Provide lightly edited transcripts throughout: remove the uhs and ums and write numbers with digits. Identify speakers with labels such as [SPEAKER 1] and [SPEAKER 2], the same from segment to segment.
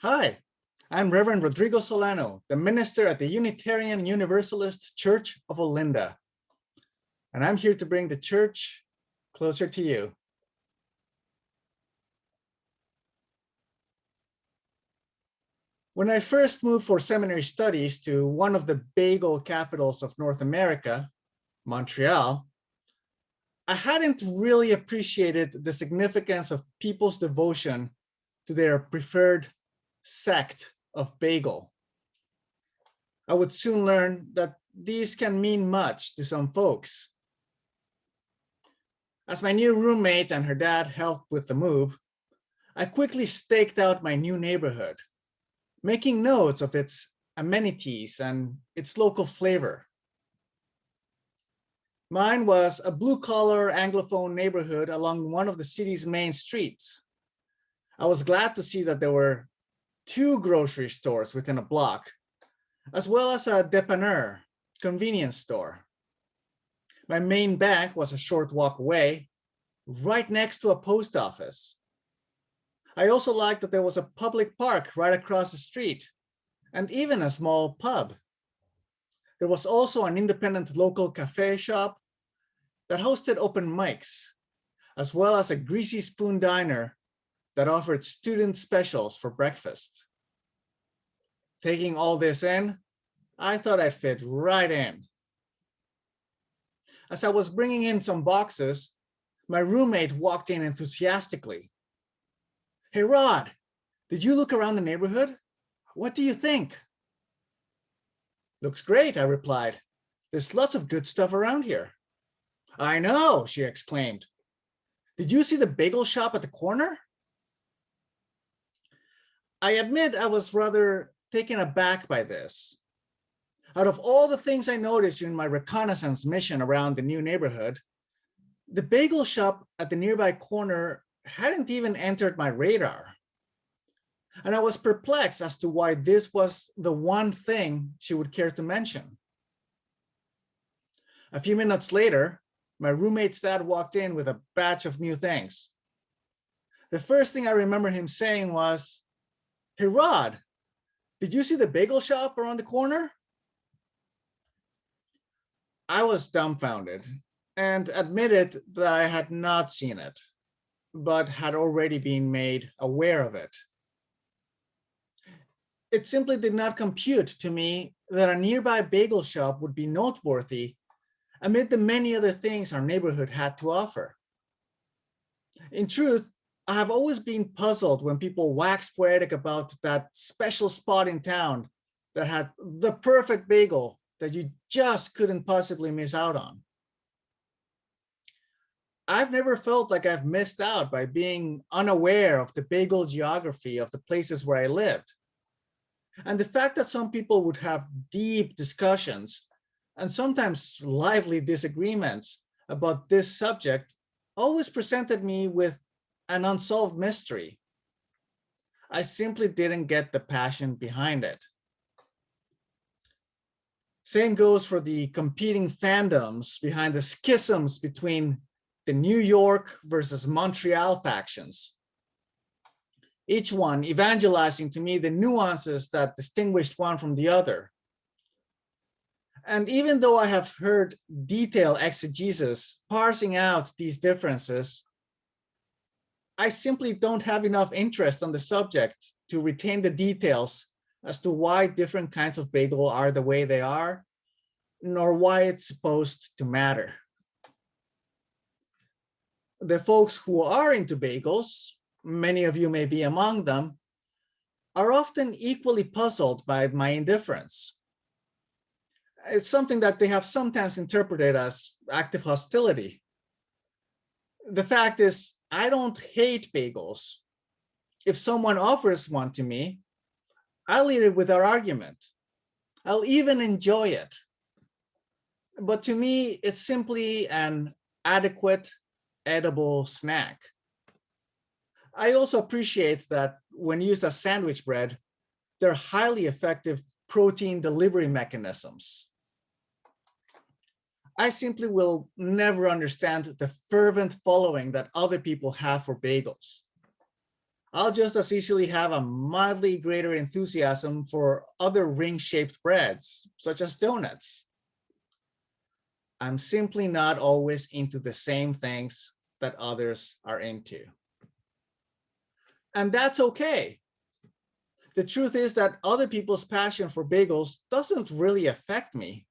[SPEAKER 1] Hi, I'm Reverend Rodrigo Solano, the minister at the Unitarian Universalist Church of Olinda, and I'm here to bring the church closer to you. When I first moved for seminary studies to one of the bagel capitals of North America, Montreal, I hadn't really appreciated the significance of people's devotion to their preferred sect of bagel. I would soon learn that these can mean much to some folks. As my new roommate and her dad helped with the move, I quickly staked out my new neighborhood, making notes of its amenities and its local flavor. Mine was a blue-collar Anglophone neighborhood along one of the city's main streets. I was glad to see that there were 2 grocery stores within a block, as well as a dépanneur, convenience store. My main bank was a short walk away, right next to a post office. I also liked that there was a public park right across the street, and even a small pub. There was also an independent local cafe shop that hosted open mics, as well as a greasy spoon diner that offered student specials for breakfast. Taking all this in, I thought I'd fit right in. As I was bringing in some boxes, my roommate walked in enthusiastically. "Hey, Rod, did you look around the neighborhood? What do you think?" "Looks great," I replied. "There's lots of good stuff around here." "I know," she exclaimed. "Did you see the bagel shop at the corner?" I admit I was rather taken aback by this. Out of all the things I noticed during my reconnaissance mission around the new neighborhood, the bagel shop at the nearby corner hadn't even entered my radar. And I was perplexed as to why this was the one thing she would care to mention. A few minutes later, my roommate's dad walked in with a batch of new things. The first thing I remember him saying was, "Hey, Rod, did you see the bagel shop around the corner?" I was dumbfounded and admitted that I had not seen it, but had already been made aware of it. It simply did not compute to me that a nearby bagel shop would be noteworthy amid the many other things our neighborhood had to offer. In truth, I have always been puzzled when people wax poetic about that special spot in town that had the perfect bagel that you just couldn't possibly miss out on. I've never felt like I've missed out by being unaware of the bagel geography of the places where I lived. And the fact that some people would have deep discussions and sometimes lively disagreements about this subject always presented me with an unsolved mystery. I simply didn't get the passion behind it. Same goes for the competing fandoms behind the schisms between the New York versus Montreal factions, each one evangelizing to me the nuances that distinguished one from the other. And even though I have heard detailed exegesis parsing out these differences, I simply don't have enough interest on the subject to retain the details as to why different kinds of bagel are the way they are, nor why it's supposed to matter. The folks who are into bagels, many of you may be among them, are often equally puzzled by my indifference. It's something that they have sometimes interpreted as active hostility. The fact is, I don't hate bagels. If someone offers one to me, I'll eat it without argument. I'll even enjoy it. But to me, it's simply an adequate, edible snack. I also appreciate that when used as sandwich bread, they're highly effective protein delivery mechanisms. I simply will never understand the fervent following that other people have for bagels. I'll just as easily have a mildly greater enthusiasm for other ring-shaped breads, such as donuts. I'm simply not always into the same things that others are into. And that's okay. The truth is that other people's passion for bagels doesn't really affect me.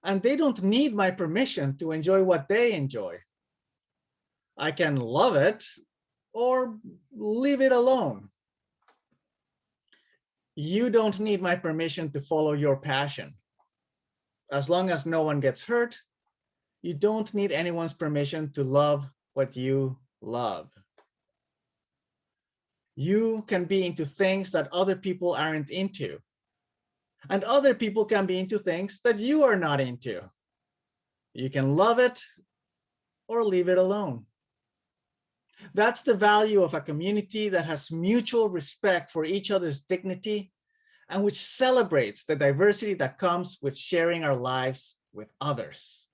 [SPEAKER 1] And they don't need my permission to enjoy what they enjoy. I can love it or leave it alone. You don't need my permission to follow your passion. As long as no one gets hurt, you don't need anyone's permission to love what you love. You can be into things that other people aren't into. And other people can be into things that you are not into. You can love it or leave it alone. That's the value of a community that has mutual respect for each other's dignity and which celebrates the diversity that comes with sharing our lives with others.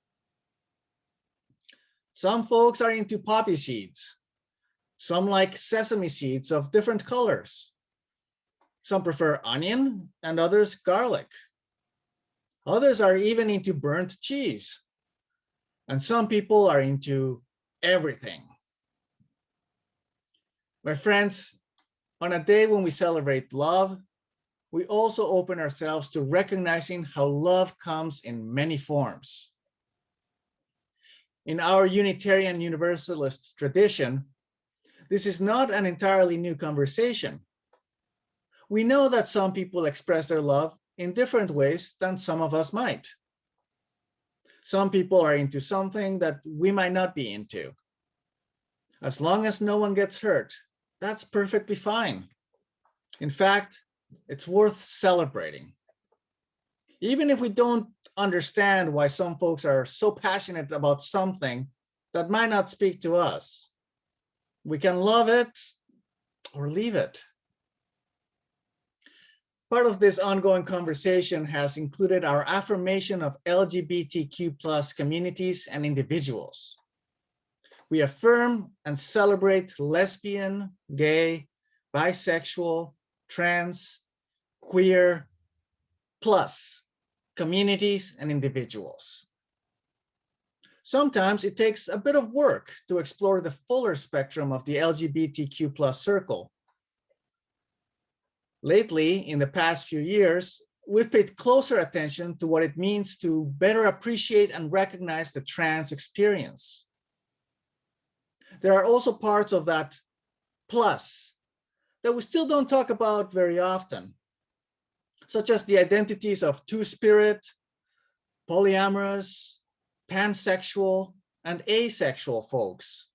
[SPEAKER 1] Some folks are into poppy seeds. Some like sesame seeds of different colors. Some prefer onion and others garlic. Others are even into burnt cheese. And some people are into everything. My friends, on a day when we celebrate love, we also open ourselves to recognizing how love comes in many forms. In our Unitarian Universalist tradition, this is not an entirely new conversation. We know that some people express their love in different ways than some of us might. Some people are into something that we might not be into. As long as no one gets hurt, that's perfectly fine. In fact, it's worth celebrating. Even if we don't understand why some folks are so passionate about something that might not speak to us, we can love it or leave it. Part of this ongoing conversation has included our affirmation of LGBTQ+ communities and individuals. We affirm and celebrate lesbian, gay, bisexual, trans, queer, plus communities and individuals. Sometimes it takes a bit of work to explore the fuller spectrum of the LGBTQ+ circle. Lately, in the past few years, we've paid closer attention to what it means to better appreciate and recognize the trans experience. There are also parts of that plus that we still don't talk about very often, such as the identities of two-spirit, polyamorous, pansexual, and asexual folks,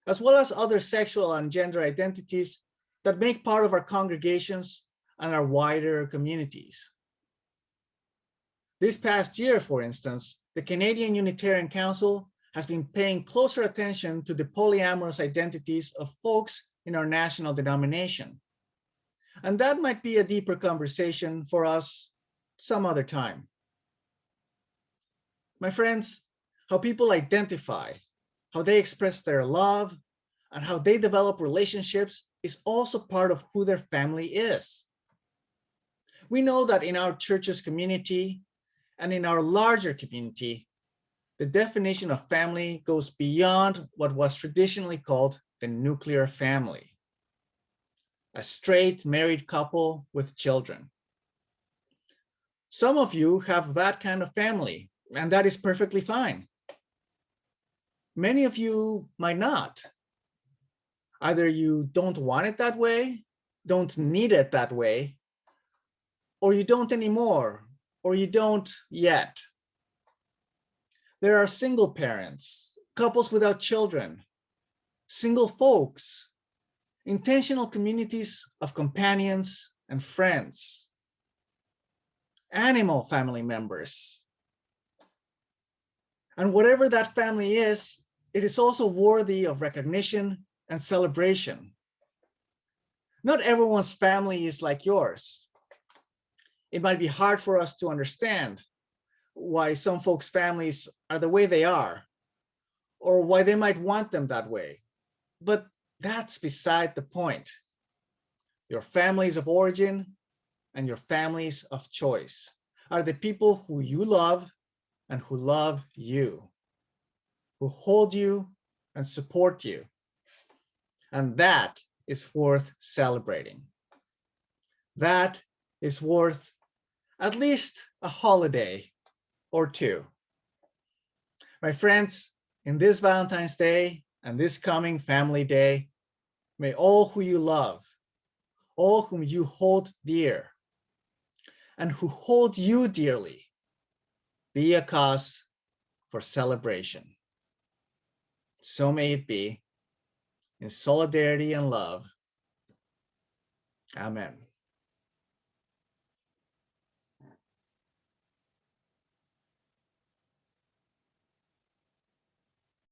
[SPEAKER 1] as well as other sexual and gender identities that make part of our congregations and our wider communities. This past year, for instance, the Canadian Unitarian Council has been paying closer attention to the polyamorous identities of folks in our national denomination. And that might be a deeper conversation for us some other time. My friends, how people identify, how they express their love, and how they develop relationships is also part of who their family is. We know that in our church's community and in our larger community, the definition of family goes beyond what was traditionally called the nuclear family, a straight married couple with children. Some of you have that kind of family, and that is perfectly fine. Many of you might not. Either you don't want it that way, don't need it that way, or you don't anymore, or you don't yet. There are single parents, couples without children, single folks, intentional communities of companions and friends, animal family members. And whatever that family is, it is also worthy of recognition and celebration. Not everyone's family is like yours. It might be hard for us to understand why some folks' families are the way they are, or why they might want them that way. But That's beside the point. Your families of origin and your families of choice are the people who you love and who love you, who hold you and support you. And that is worth celebrating. That is worth at least a holiday or two. My friends, in this Valentine's Day and this coming Family Day, may all who you love, all whom you hold dear, and who hold you dearly, be a cause for celebration. So may it be, in solidarity and love. Amen.